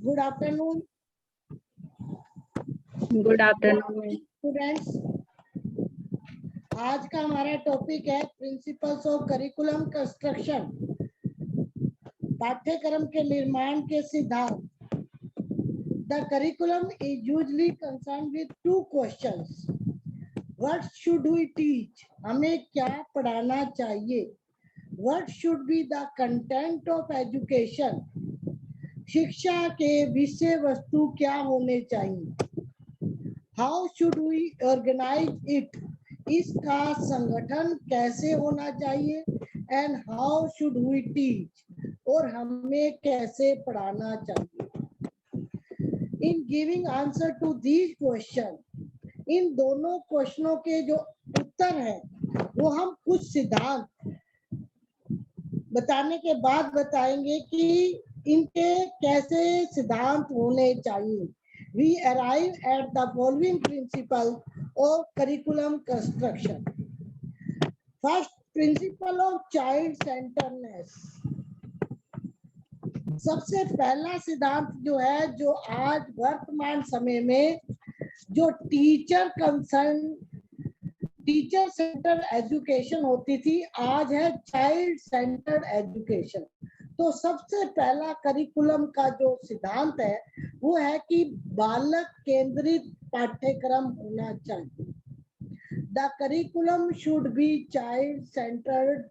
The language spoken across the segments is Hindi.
Good afternoon students. आज का हमारा टॉपिक है प्रिंसिपल्स ऑफ करिकुलम कंस्ट्रक्शन, पाठ्यक्रम के निर्माण के सिद्धांत। The curriculum is usually concern with two questions. What should we teach, हमें क्या पढ़ाना चाहिए। What should be the content of education, शिक्षा के विषय वस्तु क्या होने चाहिए। How should we organise it, इसका संगठन कैसे होना चाहिए। And how should we teach, और हमें कैसे पढ़ाना चाहिए। In giving answer to these question, इन दोनों क्वेश्चनों के जो उत्तर हैं वो हम कुछ सिद्धांत बताने के बाद बताएंगे कि इनके कैसे सिद्धांत होने चाहिए। We arrive at the following principle of curriculum construction. First, principle of child centeredness. सबसे पहला सिद्धांत जो है, जो आज वर्तमान समय में जो टीचर सेंटर एजुकेशन होती थी, आज है चाइल्ड सेंटर्ड एजुकेशन। तो सबसे पहला करिकुलम का जो सिद्धांत है वो है कि बालक केंद्रित पाठ्यक्रम होना चाहिए। The curriculum should be child centred.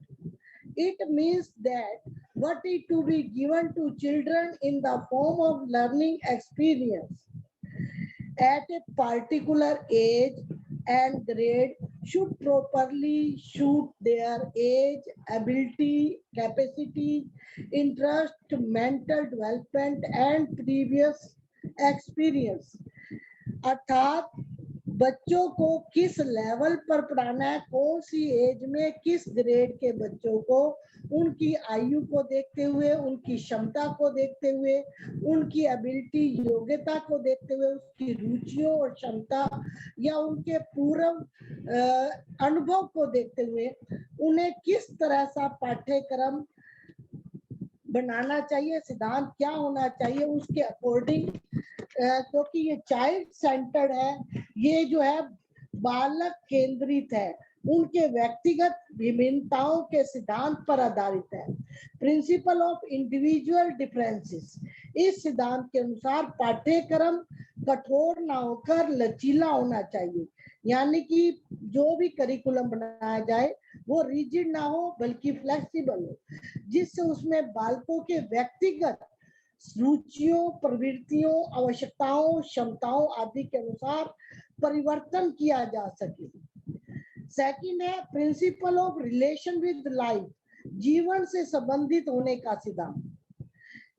It means that what is to be given to children in the form of learning experience at a particular age and grade should properly suit their age, ability, capacity, interest, mental development and previous experience. अर्थात बच्चों को किस लेवल पर पढ़ाना है, कौन सी एज में किस ग्रेड के बच्चों को, उनकी आयु को देखते हुए, उनकी क्षमता को देखते हुए, उनकी एबिलिटी योग्यता को देखते हुए, उसकी रुचियों और क्षमता या उनके पूर्व अनुभव को देखते हुए उन्हें किस तरह सा पाठ्यक्रम बनाना चाहिए, सिद्धांत क्या होना चाहिए, उसके अकॉर्डिंग, क्योंकि ये चाइल्ड सेंटर्ड है, ये जो है बालक केंद्रित है, उनके व्यक्तिगत विभिन्नताओं के सिद्धांत पर आधारित है। प्रिंसिपल ऑफ इंडिविजुअल डिफरेंसेस, इस सिद्धांत के अनुसार पाठ्यक्रम कठोर ना होकर लचीला होना चाहिए। यानी कि जो भी करिकुलम बनाया जाए वो रिजिड ना हो बल्कि फ्लेक्सिबल हो, जिससे उसमें बालकों के व्यक्तिगत रुचियों, प्रवृत्तियों, आवश्यकताओं, क्षमताओं आदि के अनुसार परिवर्तन किया जा सके। सेकंड है principle of relation with life, जीवन से संबंधित होने का सिद्धांत।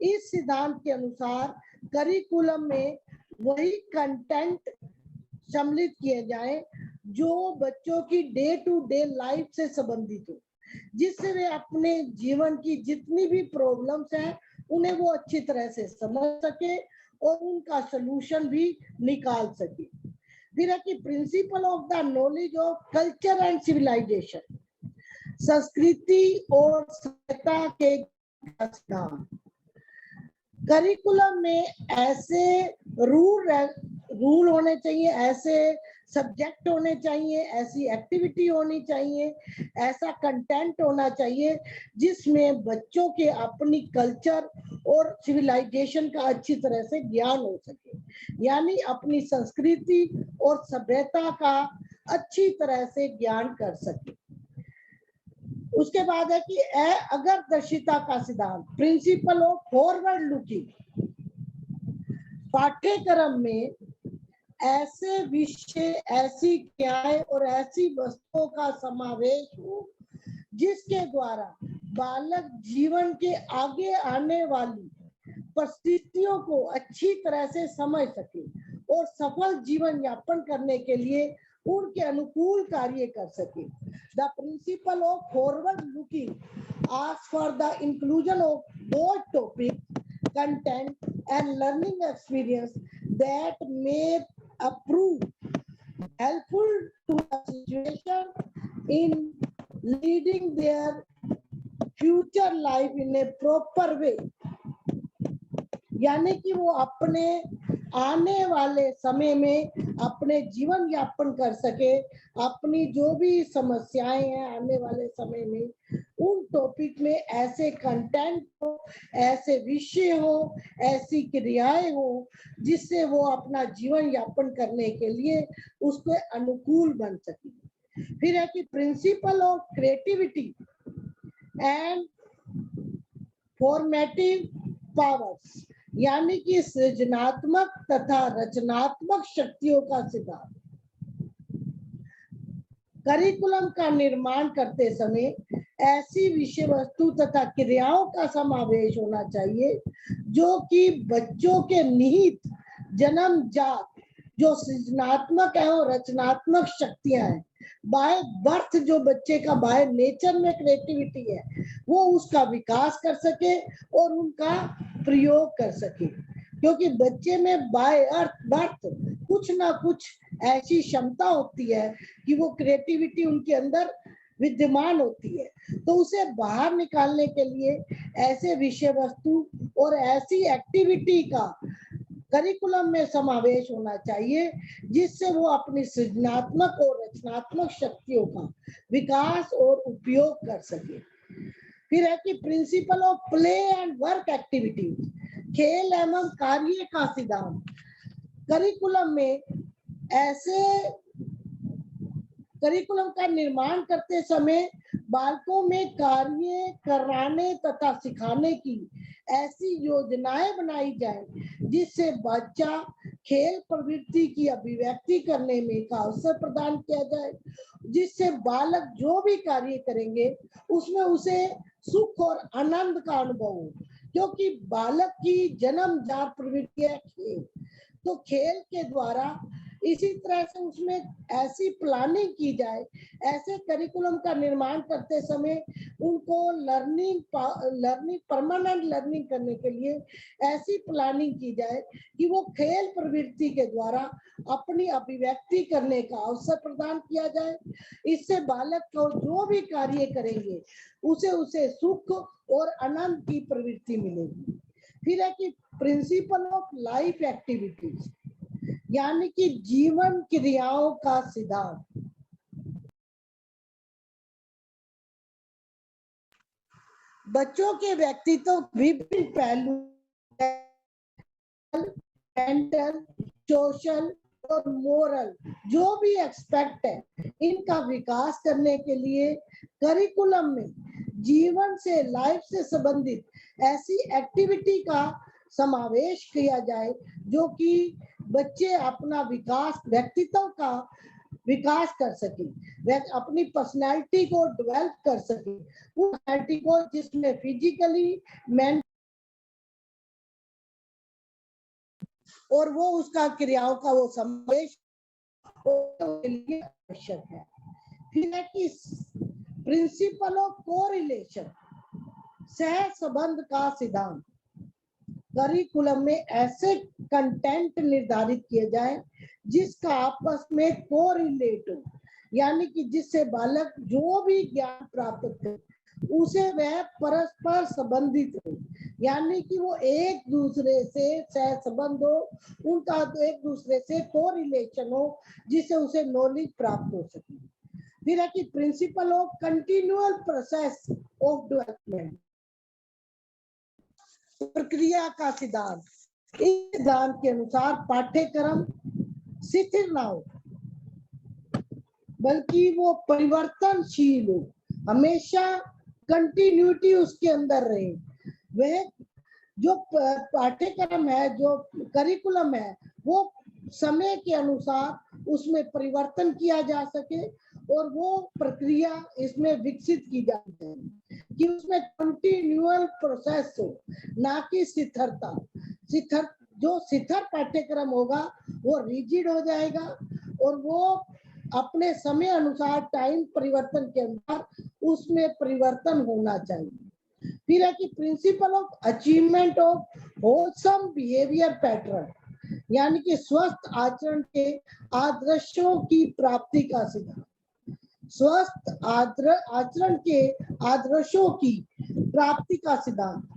इस सिद्धांत के अनुसार करिकुलम में वही कंटेंट सम्मिलित किए जाएं जो बच्चों की डे टू डे लाइफ से संबंधित हो, जिससे वे अपने जीवन की जितनी भी प्रॉब्लम्स हैं उन्हें वो अच्छी तरह से समझ सके और उनका सलूशन भी निकाल सके। फिर है कि principle of the knowledge of culture and civilization, संस्कृति और सभ्यता के सिद्धांत। करिकुलम में ऐसे रूल होने चाहिए, ऐसे सब्जेक्ट होने चाहिए, ऐसी एक्टिविटी होनी चाहिए, ऐसा कंटेंट होना चाहिए जिसमें बच्चों के अपनी कल्चर और सिविलाइजेशन का अच्छी तरह से ज्ञान हो सके, यानी अपनी संस्कृति और सभ्यता का अच्छी तरह से ज्ञान कर सके। उसके बाद है कि अग्रदर्शिता का सिद्धांत, प्रिंसिपल ऑफ फॉरवर्ड लुकिंग। पाठ्यक्रम में ऐसे विषय, ऐसी क्रियाएं और ऐसी वस्तुओं का समावेश हो जिसके द्वारा बालक जीवन के आगे आने वाली परिस्थितियों को अच्छी तरह से समझ सके और सफल जीवन यापन करने के लिए उनके अनुकूल कार्य कर सके। The principle of forward looking asks for the inclusion of those topics, content and learning experience that may prove helpful to the situation in leading their future life in a proper way. यानी कि वो अपने आने वाले समय में अपने जीवन यापन कर सके, अपनी जो भी समस्याएं हैं आने वाले समय में उन टॉपिक में ऐसे कंटेंट हो, ऐसे विषय हो, ऐसी क्रियाएं हो जिससे वो अपना जीवन यापन करने के लिए उसके अनुकूल बन सके। फिर है कि principle of creativity and formative powers, यानी कि सृजनात्मक तथा रचनात्मक शक्तियों का सिद्धांत। करिकुलम का निर्माण करते समय ऐसी विषय वस्तु तथा क्रियाओं का समावेश होना चाहिए जो कि बच्चों के निहित जन्मजात जो सृजनात्मक है और रचनात्मक शक्तियां हैं, बाय बर्थ जो बच्चे का बाय नेचर में क्रिएटिविटी है वो उसका विकास कर सके और उनका प्रयोग कर सके, क्योंकि बच्चे में बाय बर्थ कुछ ना कुछ ऐसी क्षमता होती है कि वो क्रिएटिविटी उनके अंदर विद्यमान होती है। तो उसे बाहर निकालने के लिए ऐसे विषय वस्तु और ऐसी एक्टिविटी का करिकुलम में समावेश होना चाहिए जिससे वो अपनी सृजनात्मक और रचनात्मक शक्तियों का विकास और उपयोग कर सके। फिर है कि principle of play and work activities, खेल एवं कार्य का सिद्धांत। करिकुलम में ऐसे करिकुलम का निर्माण करते समय बालकों में कार्य कराने तथा सिखाने की ऐसी योजनाएं बनाई जाए जिससे बच्चा खेल प्रवृत्ति की अभिव्यक्ति करने में का अवसर प्रदान किया जाए, जिससे बालक जो भी कार्य करेंगे उसमें उसे सुख और आनंद का अनुभव हो, क्योंकि बालक की जन्मजात प्रवृत्ति है खेल। तो खेल के द्वारा इसी तरह से उसमें ऐसी प्लानिंग की जाए, ऐसे करिकुलम का निर्माण करते समय उनको लर्निंग परमानेंट लर्निंग करने के लिए ऐसी प्लानिंग की जाए कि वो खेल प्रवृत्ति के द्वारा अपनी अभिव्यक्ति करने का अवसर प्रदान किया जाए। इससे बालक को जो भी कार्य करेंगे उसे सुख और आनंद की प्रवृत्ति मिलेगी। फिर है कि प्रिंसिपल ऑफ लाइफ एक्टिविटीज, यानी कि जीवन क्रियाओं का सिद्धांत। बच्चों के व्यक्तित्व विभिन्न पहलू मेंटल, सोशल और मोरल जो भी एक्सपेक्ट है इनका विकास करने के लिए करिकुलम में जीवन से लाइफ से संबंधित ऐसी एक्टिविटी का समावेश किया जाए जो कि बच्चे अपना विकास व्यक्तित्व का विकास कर सके, वे अपनी पर्सनैलिटी को डेवलप कर सके, उस पर्सनैलिटी को जिसमें फिजिकली मेंटल और वो उसका क्रियाओं का वो समावेश के लिए आवश्यक है। फिर है कि प्रिंसिपल ऑफ कोरिलेशन, सह संबंध का सिद्धांत। करिकुलम में ऐसे कंटेंट निर्धारित किए जाए जिसका आपस में कोरिलेट हो, यानी कि जिससे बालक जो भी ज्ञान प्राप्त करे उसे वह परस्पर संबंधित हो, यानी कि वो एक दूसरे से सहसंबंध हो, उनका एक दूसरे से कोरिलेशन हो जिससे उसे नॉलेज प्राप्त हो सके। फिर है कि principle of continual process of development, प्रक्रिया का सिद्धांत। इस सिद्धांत के अनुसार पाठ्यक्रम स्थिर ना हो बल्कि वो परिवर्तनशील हो, हमेशा कंटिन्यूटी उसके अंदर रहे। वह जो पाठ्यक्रम है, जो करिकुलम है, वो समय के अनुसार उसमें परिवर्तन किया जा सके और वो प्रक्रिया इसमें विकसित की जा सके कि उसमें कंटिन्यूअल प्रोसेस हो, ना कि शिथिलता। जो शिथिल पाठ्यक्रम होगा वो रिजिड हो जाएगा और वो अपने समय अनुसार टाइम परिवर्तन के अनुसार उसमें परिवर्तन होना चाहिए। फिर है कि principle of achievement of wholesome behaviour pattern, यानी कि स्वस्थ आचरण के आदर्शों की प्राप्ति का सिद्धांत। स्वस्थ आचरण के आदर्शों की प्राप्ति का सिद्धांत।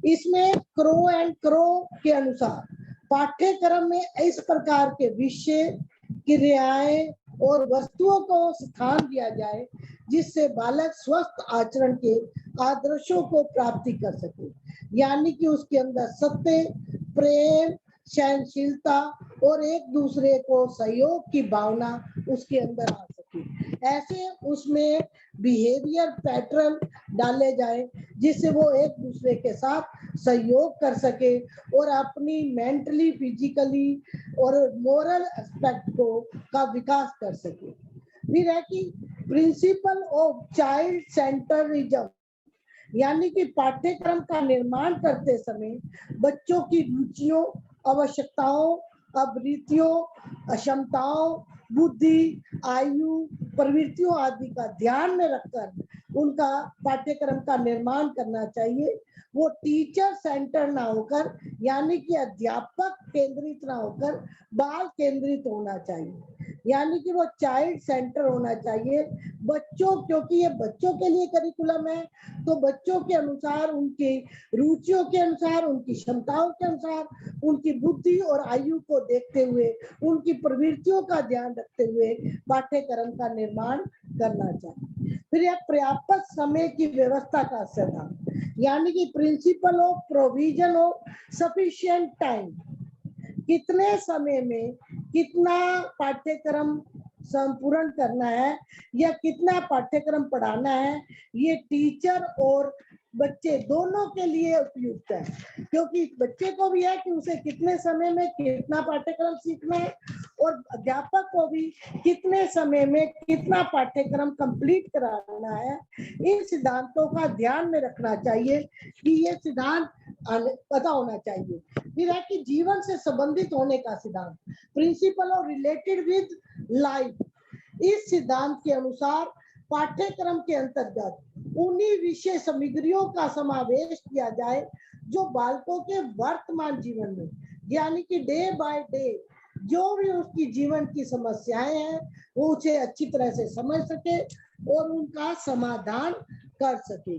इसमें क्रो एंड क्रो के अनुसार पाठ्यक्रम में इस प्रकार के विषय, क्रियाएं और वस्तुओं को स्थान दिया जाए जिससे बालक स्वस्थ आचरण के आदर्शों को प्राप्ति कर सके, यानी कि उसके अंदर सत्य, प्रेम, सहनशीलता और एक दूसरे को सहयोग की भावना उसके अंदर आ सके। ऐसे उसमें बिहेवियर पैटर्न डाले जाए जिससे वो एक दूसरे के साथ सहयोग कर सके और अपनी मेंटली, फिजिकली और मोरल एस्पेक्ट को का विकास कर सके। फिर है कि प्रिंसिपल ऑफ चाइल्ड सेंटरिज्म, यानी कि पाठ्यक्रम का निर्माण करते समय बच्चों की रुचियों, आवश्यकताओं, अभिरुचियों, क्षमताओं, बुद्धि, आयु, प्रवृत्तियों आदि का ध्यान में रखकर उनका पाठ्यक्रम का निर्माण करना चाहिए। वो टीचर सेंटर ना होकर, यानी कि अध्यापक केंद्रित ना होकर बाल केंद्रित होना चाहिए, यानी कि वो चाइल्ड सेंटर होना चाहिए। बच्चों, क्योंकि ये बच्चों के लिए करिकुलम है, तो बच्चों के अनुसार, उनकी रुचियों के अनुसार, उनकी क्षमताओं के अनुसार, उनकी बुद्धि और आयु को देखते हुए, उनकी प्रवृत्तियों का ध्यान रखते हुए पाठ्यक्रम का निर्माण करना चाहिए। फिर यह पर्याप्त समय की व्यवस्था का सिद्धांत, यानी कि principle of provision of sufficient time, कितने समय में कितना पाठ्यक्रम संपूर्ण करना है या कितना पाठ्यक्रम पढ़ाना है, ये टीचर और बच्चे दोनों के लिए उपयुक्त है, क्योंकि बच्चे को भी है कि उसे कितने समय में कितना पाठ्यक्रम सीखना है और अध्यापक को भी कितने समय में कितना पाठ्यक्रम कंप्लीट कराना है। इन सिद्धांतों का ध्यान में रखना चाहिए कि ये सिद्धांत पता होना चाहिए। फिर है कि जीवन से संबंधित होने का सिद्धांत, principle of related with life, इस सिद्धांत के अनुसार पाठ्यक्रम के अंतर्गत उन्हीं विषय सामग्रियों का समावेश किया जाए जो बालकों के वर्तमान जीवन में, यानी कि डे बाय डे जो भी उसकी जीवन की समस्याएं हैं वो उसे अच्छी तरह से समझ सके और उनका समाधान कर सके।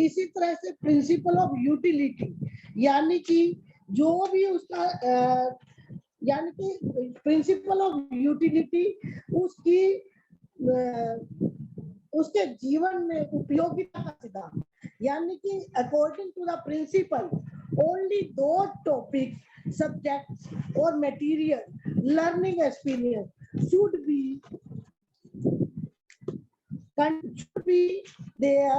इसी तरह से प्रिंसिपल ऑफ यूटिलिटी, यानी कि जो भी उसका यानी कि प्रिंसिपल ऑफ यूटिलिटी उसकी उसके जीवन में उपयोगिता का सिद्धांत, यानी कि according to the principle only those topic, subjects और material learning experience should be their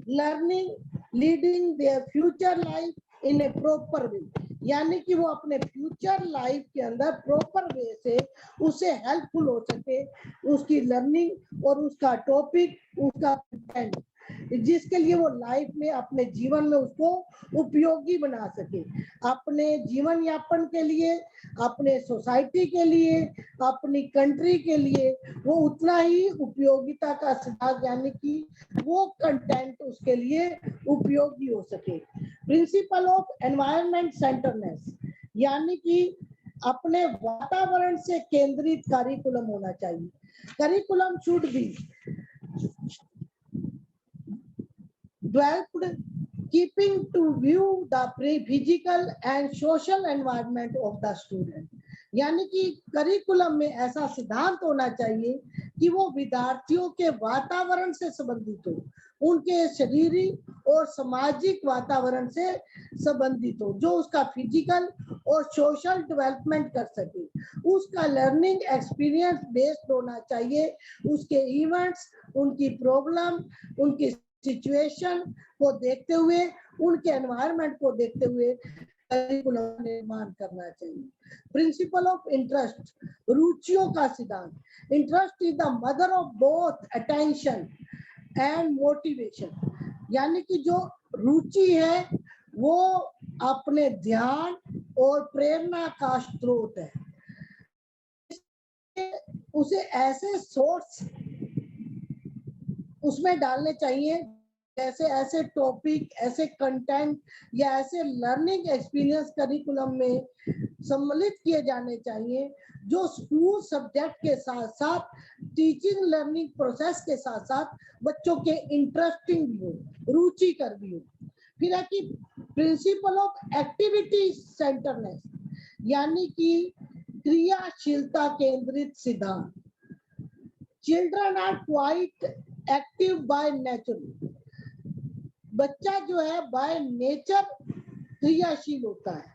learning leading their future life in a proper way, यानी कि वो अपने फ्यूचर लाइफ के अंदर प्रॉपर वे से उसे हेल्पफुल हो सके, उसकी लर्निंग और उसका टॉपिक, उसका कंटेंट, जिसके लिए वो लाइफ में अपने जीवन में उसको उपयोगी बना सके, अपने जीवन यापन के लिए, अपने सोसाइटी के लिए, अपनी कंट्री के लिए वो उतना ही उपयोगिता का सिद्धांत, यानी कि वो कंटेंट उसके लिए उपयोगी हो सके। प्रिंसिपल ऑफ एनवायरनमेंट सेंटरनेस, यानी कि अपने वातावरण से केंद्रित करिकुलम होना चाहिए। Curriculum should be developed keeping to view the physical and social environment of the student, यानी कि करिकुलम में ऐसा सिद्धांत होना चाहिए कि वो विद्यार्थियों के वातावरण से संबंधित हो, उनके शारीरिक और सामाजिक वातावरण से संबंधित हो, जो उसका फिजिकल और सोशल डेवलपमेंट कर सके, उसका लर्निंग एक्सपीरियंस बेस्ड होना चाहिए, उसके इवेंट्स, उनकी प्रॉब्लम, उनकी सिचुएशन को देखते हुए, उनके एनवायरनमेंट को देखते हुए करिकुलम निर्माण करना चाहिए। प्रिंसिपल ऑफ इंटरेस्ट, रुचियों का सिद्धांत, interest is the mother of both attention and motivation, यानी कि जो रुचि है वो अपने ध्यान और प्रेरणा का स्रोत है, उसे ऐसे सोर्स उसमें डालने चाहिए जैसे ऐसे टॉपिक, ऐसे कंटेंट या ऐसे लर्निंग एक्सपीरियंस करिकुलम में सम्मिलित किए जाने चाहिए जो स्कूल सब्जेक्ट के साथ साथ टीचिंग लर्निंग प्रोसेस के साथ साथ बच्चों के इंटरेस्टिंग भी हो, रुचिकर भी हो। फिर है कि प्रिंसिपल ऑफ एक्टिविटी सेंटरनेस, यानी कि क्रियाशीलता केंद्रित सिद्धांत। Children are quite active by nature, बच्चा जो है बाय नेचर क्रियाशील होता है।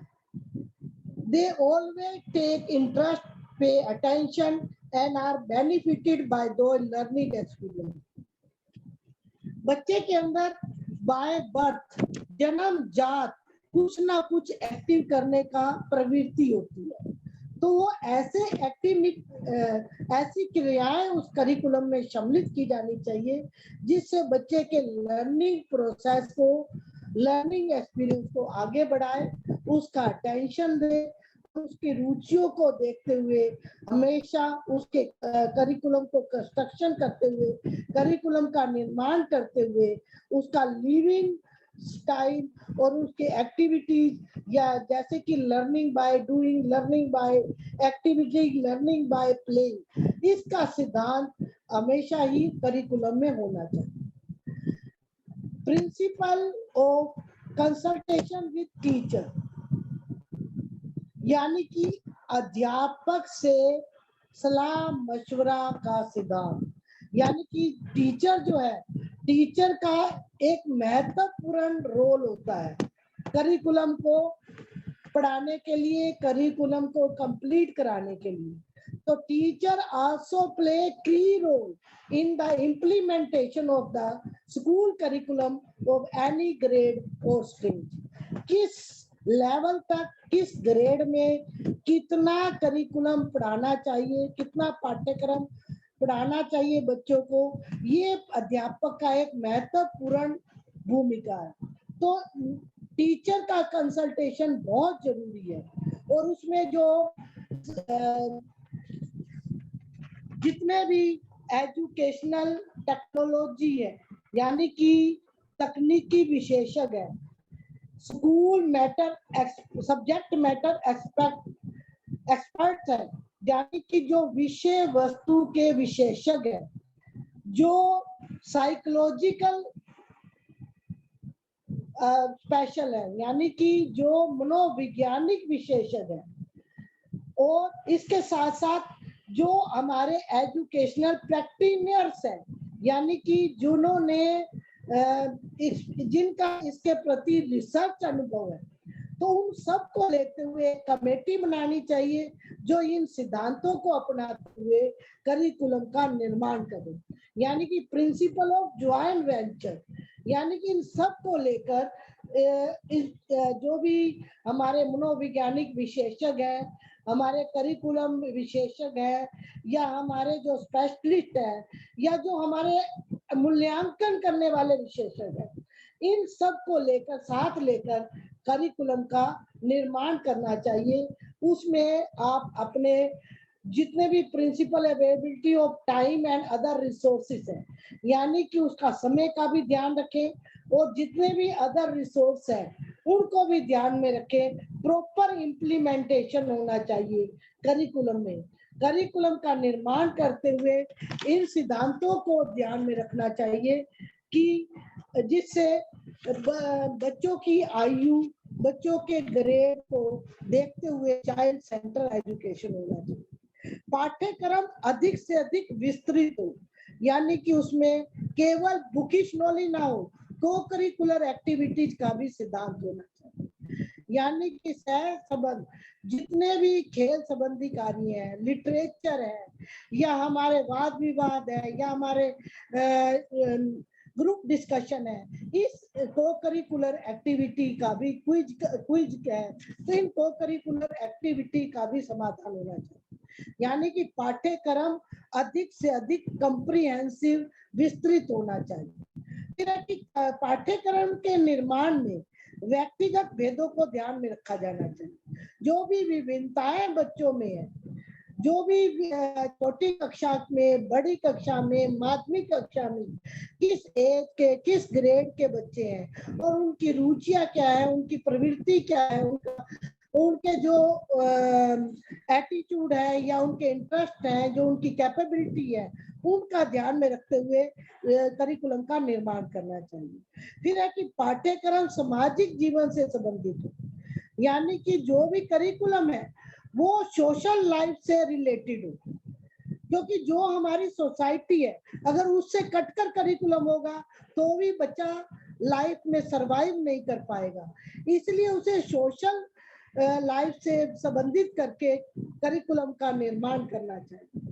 They always take interest, pay attention and are benefited by those learning experience. बच्चे के अंदर बाय बर्थ, जन्म जात कुछ ना कुछ एक्टिव करने का प्रवृत्ति होती है, तो वो ऐसी क्रियाएं उस करिकुलम में सम्मिलित की जानी चाहिए जिससे बच्चे के लर्निंग प्रोसेस को, लर्निंग एक्सपीरियंस को आगे बढ़ाए, उसका अटेंशन दे, उसकी रुचियों को देखते हुए हमेशा उसके करिकुलम को कंस्ट्रक्शन करते हुए, करिकुलम का निर्माण करते हुए उसका लिविंग स्टाइल और उसके एक्टिविटीज, या जैसे कि learning by doing, learning by activity, learning by playing, इसका सिद्धांत हमेशा ही करिकुलम में होना चाहिए। Principle of consultation with teacher, यानी कि अध्यापक से सलाह मशवरा का सिद्धांत, यानी कि टीचर जो है, टीचर का एक महत्वपूर्ण रोल होता है करिकुलम को पढ़ाने के लिए, करिकुलम को कंप्लीट कराने के लिए। तो teacher also play key role in the implementation of the school curriculum of any grade और स्टेज। किस लेवल तक, किस ग्रेड में कितना करिकुलम पढ़ाना चाहिए, कितना पाठ्यक्रम पढ़ाना चाहिए बच्चों को, ये अध्यापक का एक महत्वपूर्ण भूमिका है। तो टीचर का कंसल्टेशन बहुत जरूरी है, और उसमें जो जितने भी एजुकेशनल टेक्नोलॉजी है, यानी कि तकनीकी विशेषज्ञ है, school matter subject matter experts है, यानी कि जो विषय वस्तु के विशेषज्ञ है, जो साइकोलॉजिकल स्पेशल है, यानी कि जो मनोवैज्ञानिक विशेषज्ञ है, और इसके साथ साथ जो हमारे एजुकेशनल प्रैक्टिशनर्स हैं, यानी कि जिन्होंने जिनका इसके प्रति रिसर्च अनुभव है, तो उन सब को लेते हुए कमेटी बनानी चाहिए जो इन सिद्धांतों को अपनाते हुए करिकुलम का निर्माण करे, यानी कि प्रिंसिपल ऑफ जॉइंट वेंचर, यानी कि इन सब को लेकर जो भी हमारे मनोवैज्ञानिक विशेषज्ञ हैं, हमारे करिकुलम विशेषज्ञ हैं, या हमारे जो स्पेशलिस्ट हैं, या जो हमारे मूल्यांकन करने वाले विशेषज्ञ हैं, इन सब को लेकर साथ लेकर करिकुलम का निर्माण करना चाहिए। उसमें आप अपने जितने भी principle availability of time and other resources है, यानी कि उसका समय का भी ध्यान रखें, और जितने भी अदर रिसोर्स हैं उनको भी ध्यान में रखें। प्रॉपर इम्प्लीमेंटेशन होना चाहिए करिकुलम में। करिकुलम का निर्माण करते हुए इन सिद्धांतों को ध्यान में रखना चाहिए कि जिससे बच्चों की आयु, बच्चों के ग्रेड को देखते हुए चाइल्ड सेंटर एजुकेशन होना चाहिए। पाठ्यक्रम अधिक से अधिक विस्तृत हो, यानी कि उसमें केवल बुकिश नॉलेज ना हो, को करिकुलर एक्टिविटीज का भी सिद्धांत होना चाहिए, यानी कि सह संबंध जितने भी खेल संबंधी कार्य हैं, लिटरेचर है, या हमारे वाद विवाद है, या हमारे ग्रुप डिस्कशन है, इस को करिकुलर एक्टिविटी का भी क्विज है, तो इन को करिकुलर एक्टिविटी का भी समाधान होना चाहिए, यानी कि पाठ्यक्रम अधिक से अधिक कंप्रिहेंसिव विस्तृत होना चाहिए। पाठ्यक्रम के निर्माण में व्यक्तिगत भेदों को ध्यान में रखा जाना चाहिए। जो भी विभिन्नताएं बच्चों में है, जो भी छोटी कक्षा में, बड़ी कक्षा में, माध्यमिक कक्षा में किस एज के, किस ग्रेड के बच्चे हैं, और उनकी रुचियां क्या है, उनकी प्रवृत्ति क्या है, उनके जो एटीट्यूड है या उनके इंटरेस्ट है, जो उनकी कैपेबिलिटी है, उनका ध्यान में रखते हुए करिकुलम का निर्माण करना चाहिए। फिर है कि पाठ्यक्रम सामाजिक जीवन से संबंधित हो, यानी कि जो भी करिकुलम है वो सोशल लाइफ से रिलेटेड हो, क्योंकि जो हमारी सोसाइटी है अगर उससे कटकर करिकुलम होगा तो भी बच्चा लाइफ में सरवाइव नहीं कर पाएगा। इसलिए उसे सोशल लाइफ से संबंधित करके करिकुलम का निर्माण करना चाहिए।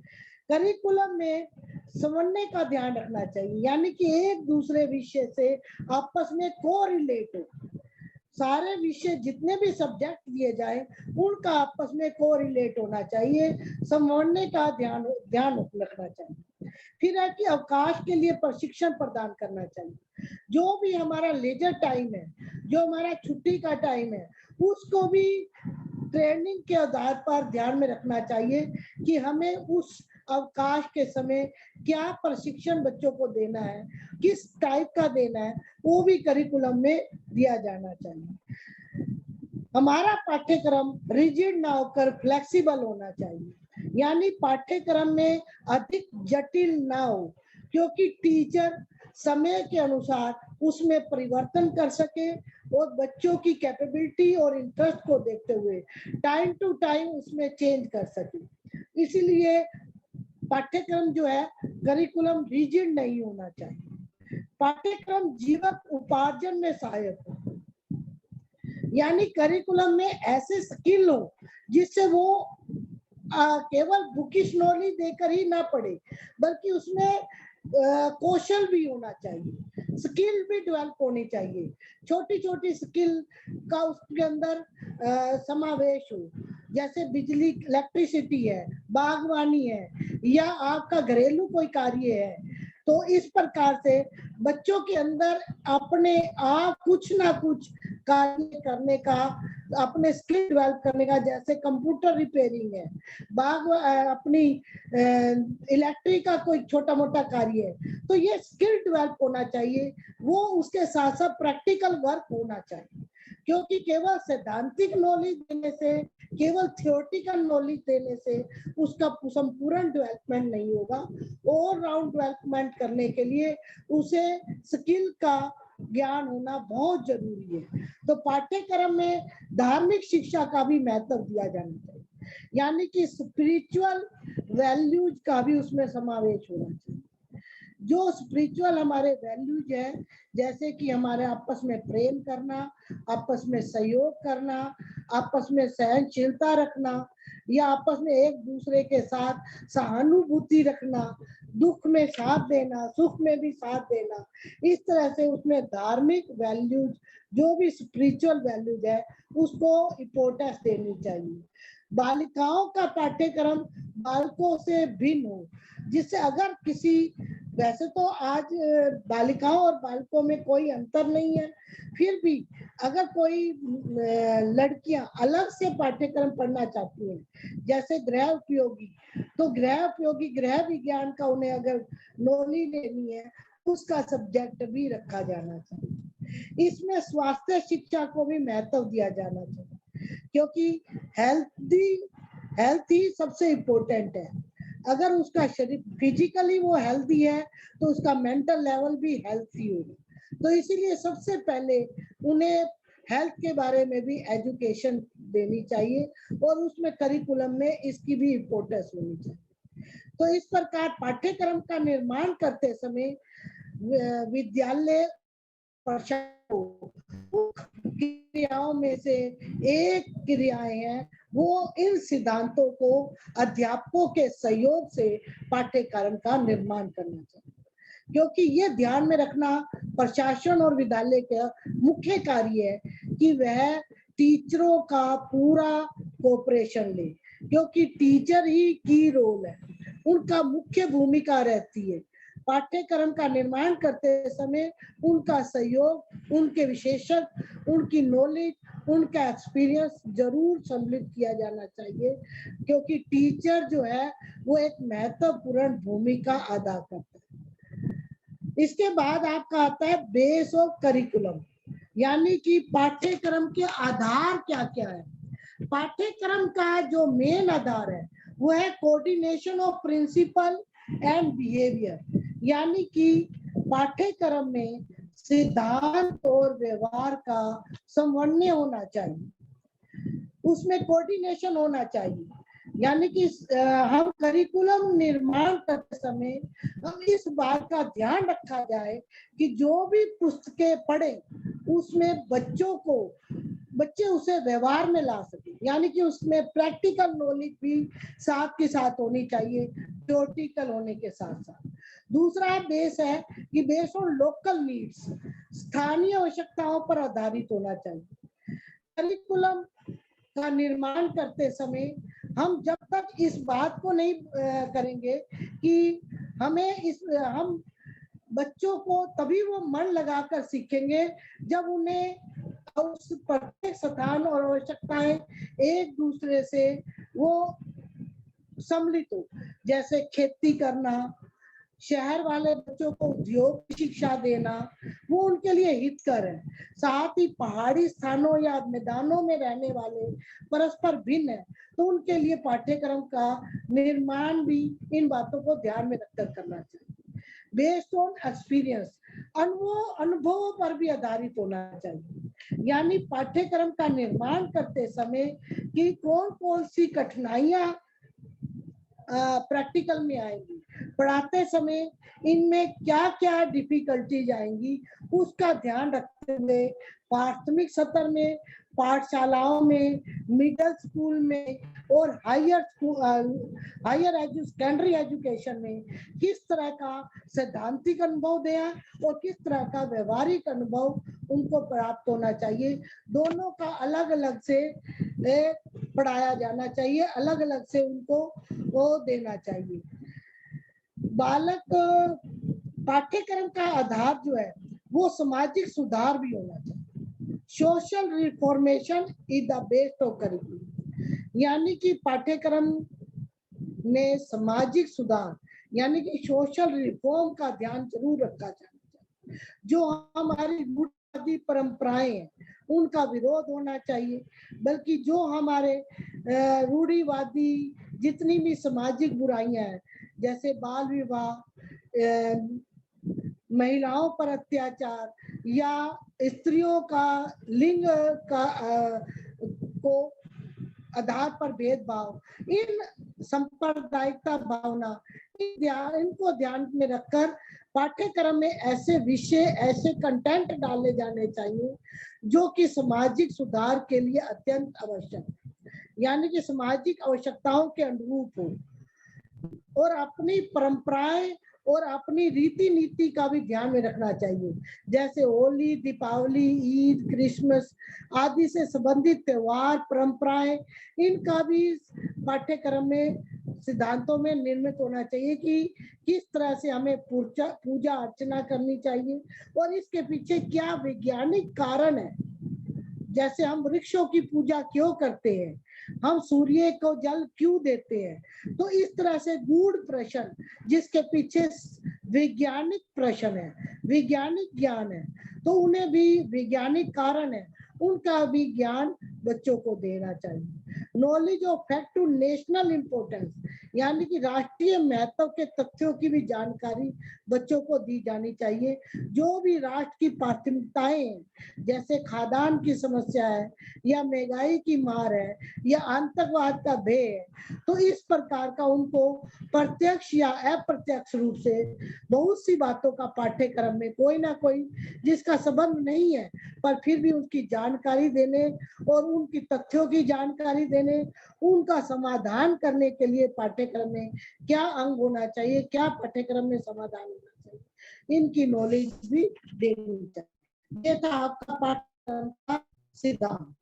करिकुलम में समन्वय का ध्यान रखना चाहिए, यानी कि एक दूसरे विषय से आपस में कोरिलेट हो। सारे विषय जितने भी सब्जेक्ट दिए जाए उनका आपस में कोरिलेट होना चाहिए, समन्वय का ध्यान रखना चाहिए। फिर है कि अवकाश के लिए प्रशिक्षण प्रदान करना चाहिए। जो भी हमारा लेजर टाइम है, जो हमारा छुट्टी का टाइम है, उसको भी ट्रेनिंग के आधार पर ध्यान में रखना चाहिए कि हमें उस अवकाश के समय क्या प्रशिक्षण बच्चों को देना है, किस टाइप का देना है, वो भी करिकुलम में दिया जाना चाहिए। हमारा पाठ्यक्रम रिजिड ना होकर फ्लेक्सिबल होना चाहिए, यानी पाठ्यक्रम में अधिक जटिल ना हो, क्योंकि टीचर समय के अनुसार उसमें परिवर्तन कर सके और बच्चों की कैपेबिलिटी और इंटरेस्ट को देखते हुए टाइम टू टाइम उसमें चेंज कर सके। इसीलिए पाठ्यक्रम जो है करिकुलम रिजिड नहीं होना चाहिए। पाठ्यक्रम जीवन उपार्जन में सहायक हो, यानी करिकुलम में ऐसे स्किल हो जिससे वो केवल बुकिश नॉलेज देकर ही ना पढ़े, बल्कि उसमें कौशल भी होना चाहिए, स्किल भी डेवलप होनी चाहिए। छोटी छोटी स्किल का उसके अंदर समावेश हो, जैसे बिजली इलेक्ट्रिसिटी है, बागवानी है, या आपका घरेलू कोई कार्य है। तो इस प्रकार से बच्चों के अंदर अपने आप कुछ ना कुछ कार्य करने का, अपने स्किल डेवलप करने का, जैसे कंप्यूटर रिपेयरिंग है, अपनी इलेक्ट्रिक का कोई छोटा मोटा कार्य है, तो ये स्किल डेवलप होना चाहिए। वो उसके साथ साथ प्रैक्टिकल वर्क होना चाहिए, क्योंकि केवल सैद्धांतिक नॉलेज देने से, केवल थियोरेटिकल नॉलेज देने से उसका संपूर्ण डेवलपमेंट नहीं होगा। ऑल राउंड डेवलपमेंट करने के लिए उसे स्किल का ज्ञान होना बहुत जरूरी है। तो पाठ्यक्रम में धार्मिक शिक्षा का भी महत्व दिया जाना चाहिए, यानी कि स्पिरिचुअल वैल्यूज का भी उसमें समावेश होना चाहिए। जो स्पिरिचुअल हमारे वैल्यूज है, जैसे कि हमारे आपस में प्रेम करना, आपस में सहयोग करना, आपस में सहनशीलता रखना, या आपस में एक दूसरे के साथ सहानुभूति रखना, दुख में साथ देना, सुख में भी साथ देना, इस तरह से उसमें धार्मिक वैल्यूज, जो भी स्पिरिचुअल वैल्यूज है, उसको इम्पोर्टेंस देनी चाहिए। बालिकाओं का पाठ्यक्रम बालकों से भिन्न हो, जिससे अगर किसी, वैसे तो आज बालिकाओं और बालकों में कोई अंतर नहीं है, फिर भी अगर कोई लड़कियां अलग से पाठ्यक्रम पढ़ना चाहती हैं, जैसे गृह उपयोगी, तो गृह उपयोगी गृह विज्ञान का उन्हें अगर नॉलेज लेनी है, उसका सब्जेक्ट भी रखा जाना चाहिए। इसमें स्वास्थ्य शिक्षा को भी महत्व दिया जाना चाहिए, क्योंकि हेल्थ ही सबसे इम्पोर्टेंट है। अगर उसका शरीर फिजिकली वो हेल्थी है तो उसका मेंटल लेवल भी हेल्थी होगा। तो इसीलिए सबसे पहले उन्हें हेल्थ के बारे में भी एजुकेशन देनी चाहिए और उसमें करिकुलम में इसकी भी इम्पोर्टेंस होनी चाहिए। तो इस प्रकार पाठ्यक्रम का निर्माण करते समय विद्यालय क्रियाओं में से एक क्रियाएं हैं, वो इन सिद्धांतों को अध्यापकों के सहयोग से पाठ्यक्रम का निर्माण करना चाहिए, क्योंकि ये ध्यान में रखना प्रशासन और विद्यालय का मुख्य कार्य है कि वह टीचरों का पूरा कोऑपरेशन ले, क्योंकि टीचर ही की रोल है, उनका मुख्य भूमिका रहती है। पाठ्यक्रम का निर्माण करते समय उनका सहयोग, उनके विशेषज्ञ, उनकी नॉलेज, उनका एक्सपीरियंस जरूर सम्मिलित किया जाना चाहिए, क्योंकि टीचर जो है वो एक महत्वपूर्ण भूमिका अदा करता है। इसके बाद आपका आता है बेस ऑफ करिकुलम, यानी कि पाठ्यक्रम के आधार क्या क्या है। पाठ्यक्रम का जो मेन आधार है वो है coordination of principle and behaviour, यानी कि पाठ्यक्रम में सिद्धांत और व्यवहार का समन्वय होना चाहिए, उसमें कोऑर्डिनेशन होना चाहिए। यानी कि हम करिकुलम निर्माण करते समय हम इस बात का ध्यान रखा जाए कि जो भी पुस्तकें पढ़े उसमें बच्चे उसे व्यवहार में ला सके, यानी कि उसमें प्रैक्टिकल नॉलेज भी साथ के साथ होनी चाहिए, थ्योरेटिकल होने के साथ साथ। दूसरा बेस है कि बेस्ड ऑन लोकल नीड्स, स्थानीय आवश्यकताओं पर आधारित होना चाहिए। करिकुलम का निर्माण करते समय हम जब तक इस बात को नहीं करेंगे कि हम बच्चों को तभी वो मन लगाकर सीखेंगे जब उन्हें उस प्रत्येक स्थान और आवश्यकताएं एक दूसरे से वो सम्मिलित हो। जैसे खेती करना, शहर वाले बच्चों को उद्योग की शिक्षा देना, वो उनके लिए हितकर है। साथ ही पहाड़ी स्थानों या मैदानों में रहने वाले परस्पर भिन्न है, तो उनके लिए पाठ्यक्रम का निर्माण भी इन बातों को ध्यान में रखकर करना चाहिए। बेस्ड ऑन एक्सपीरियंस, अनुभवों पर भी आधारित होना चाहिए। यानी पाठ्यक्रम का निर्माण करते समय कि कौन कौन सी कठिनाइयां प्रैक्टिकल में आएंगी, पढ़ाते समय इनमें क्या क्या डिफिकल्टीज आएंगी, उसका ध्यान रखते हुए प्राथमिक स्तर में, पाठशालाओं में, मिडिल स्कूल में और सेकेंडरी एजुकेशन में किस तरह का सैद्धांतिक अनुभव दिया और किस तरह का व्यवहारिक अनुभव उनको प्राप्त होना चाहिए। दोनों का अलग अलग से पढ़ाया जाना चाहिए, अलग अलग से उनको वो देना चाहिए। बालक पाठ्यक्रम का आधार जो है वो सामाजिक सुधार भी होना चाहिए। Social reformation is the base of curriculum, यानी कि पाठ्यक्रम में सामाजिक सुधार यानी कि सोशल रिफॉर्म का ध्यान जरूर रखा जाना चाहिए। जो हमारी रूढ़िवादी परंपराएं हैं उनका विरोध होना चाहिए, बल्कि जो हमारे रूढ़िवादी जितनी भी सामाजिक बुराइयां हैं, जैसे बाल विवाह, महिलाओं पर अत्याचार या स्त्रियों का लिंग का को आधार पर भेदभाव, इन सांप्रदायिकता भावना, इनको ध्यान में रखकर पाठ्यक्रम में ऐसे विषय, ऐसे कंटेंट डाले जाने चाहिए जो कि सामाजिक सुधार के लिए अत्यंत आवश्यक है, यानी कि सामाजिक आवश्यकताओं के अनुरूप हो और अपनी परंपराएं और अपनी रीति नीति का भी ध्यान में रखना चाहिए। जैसे होली, दीपावली, ईद, क्रिसमस आदि से संबंधित त्योहार, परंपराएं, इनका भी पाठ्यक्रम में सिद्धांतों में निर्मित होना चाहिए कि किस तरह से हमें पूजा अर्चना करनी चाहिए और इसके पीछे क्या वैज्ञानिक कारण है। जैसे हम वृक्षों की पूजा क्यों करते हैं, हम सूर्य को जल क्यों देते हैं, तो इस तरह से गूढ़ प्रश्न जिसके पीछे वैज्ञानिक प्रश्न है, वैज्ञानिक ज्ञान है, तो उन्हें भी वैज्ञानिक कारण है, उनका भी ज्ञान बच्चों को देना चाहिए। Knowledge of fact to national importance, यानी कि राष्ट्रीय महत्व के तथ्यों की भी जानकारी बच्चों को दी जानी चाहिए। जो भी राष्ट्र की प्राथमिकताएं हैं, जैसे खाद्यान्न की समस्या है या महंगाई की मार है या आतंकवाद का भय है, तो इस प्रकार का उनको प्रत्यक्ष या अप्रत्यक्ष रूप से बहुत सी बातों का पाठ्यक्रम में कोई ना कोई जिसका संबंध नहीं है पर फिर भी उसकी जानकारी देने और उनकी तथ्यों की जानकारी देने, उनका समाधान करने के लिए पाठ्यक्रम में क्या अंग होना चाहिए, क्या पाठ्यक्रम में समाधान होना चाहिए, इनकी नॉलेज भी देनी चाहिए। ये था आपका पाठ्यक्रम का सिद्धांत।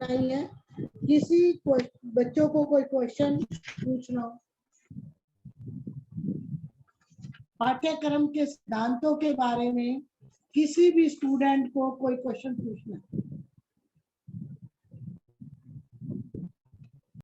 है किसी बच्चों को कोई क्वेश्चन पूछना हो, पाठ्यक्रम के सिद्धांतों के बारे में किसी भी स्टूडेंट को कोई क्वेश्चन पूछना,